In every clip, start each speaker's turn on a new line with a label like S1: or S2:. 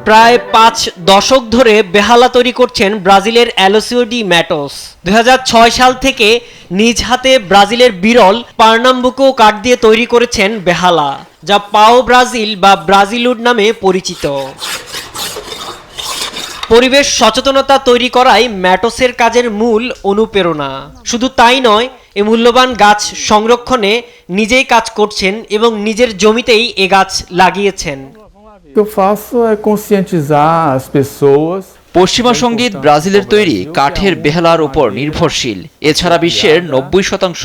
S1: প্রায় 5 দশক ধরে বেহালা তৈরি করছেন ব্রাজিলের অ্যালোসিও ডি ম্যাটোস। 2006 সাল থেকে নিজ হাতে ব্রাজিলের বিরল পার্নাম্বুকো কাঠ দিয়ে তৈরি করেছেন বেহালা, যা পাও ব্রাজিল বা ব্রাজিলউড নামে পরিচিত। পরিবেশ সচেতনতা তৈরি করাই ম্যাটোসের কাজের মূল অনুপ্রেরণা। শুধু তাই নয়, এ মূল্যবান গাছ সংরক্ষণে নিজেই কাজ করছেন এবং নিজের জমিতেই এ গাছ লাগিয়েছেন।
S2: O que eu faço é conscientizar as pessoas.
S3: পশ্চিমা সঙ্গীত ব্রাজিলের তৈরি কাঠের বেহালার উপর নির্ভরশীল। এছাড়া বিশ্বের 90%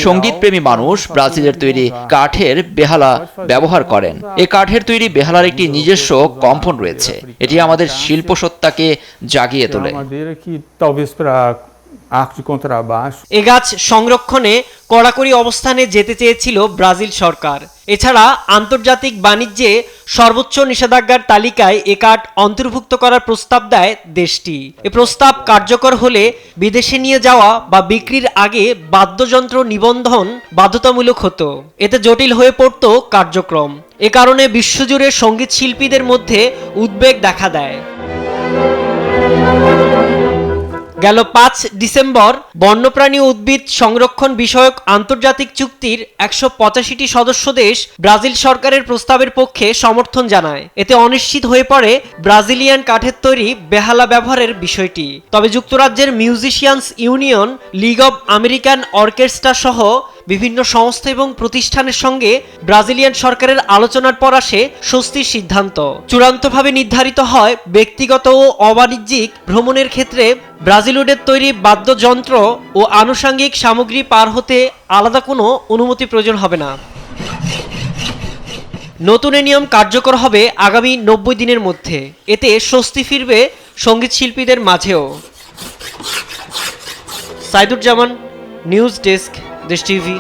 S3: সঙ্গীতপ্রেমী মানুষ ব্রাজিলের তৈরি কাঠের বেহালা ব্যবহার করেন। এ কাঠের তৈরি বেহালার একটি নিজস্ব কম্পন রয়েছে, এটি আমাদের শিল্পসত্তাকে জাগিয়ে তোলে।
S1: এ গাছ সংরক্ষণে কড়াকড়ি অবস্থানে যেতে চেয়েছিল ব্রাজিল সরকার। এছাড়া আন্তর্জাতিক বাণিজ্যে সর্বোচ্চ নিষেধাজ্ঞার তালিকায় এ কাঠ অন্তর্ভুক্ত করার প্রস্তাব দেয় দেশটি। এ প্রস্তাব কার্যকর হলে বিদেশে নিয়ে যাওয়া বা বিক্রির আগে বাদ্যযন্ত্র নিবন্ধন বাধ্যতামূলক হতো। এতে জটিল হয়ে পড়ত কার্যক্রম। এ কারণে বিশ্বজুড়ে সঙ্গীত শিল্পীদের মধ্যে উদ্বেগ দেখা দেয়। গেল 5 ডিসেম্বর বন্যপ্রাণী ও উদ্ভিদ সংরক্ষণ বিষয়ক আন্তর্জাতিক চুক্তির 185টি সদস্য দেশ ব্রাজিল সরকারের প্রস্তাবের পক্ষে সমর্থন জানায়। এতে অনিশ্চিত হয়ে পড়ে ব্রাজিলিয়ান কাঠের তৈরি বেহালা ব্যবহারের বিষয়টি। তবে যুক্তরাজ্যের musicians union, league of American orchestra সহ বিভিন্ন সংস্থা এবং প্রতিষ্ঠানের সঙ্গে ব্রাজিলিয়ান সরকারের আলোচনার পর আসে স্বস্তির সিদ্ধান্ত। চূড়ান্তভাবে নির্ধারিত হয় ব্যক্তিগত ও অবাণিজ্যিক ভ্রমণের ক্ষেত্রে ব্রাজিলউডের তৈরি বাদ্যযন্ত্র ও আনুষঙ্গিক সামগ্রী পার হতে আলাদা কোনো অনুমতি প্রয়োজন হবে না। নতুন এ নিয়ম কার্যকর হবে আগামী 90 দিনের মধ্যে। এতে স্বস্তি ফিরবে সঙ্গীত শিল্পীদের মাঝেও। সাইদুজ্জামান, নিউজ ডেস্ক, দেশ টিভি।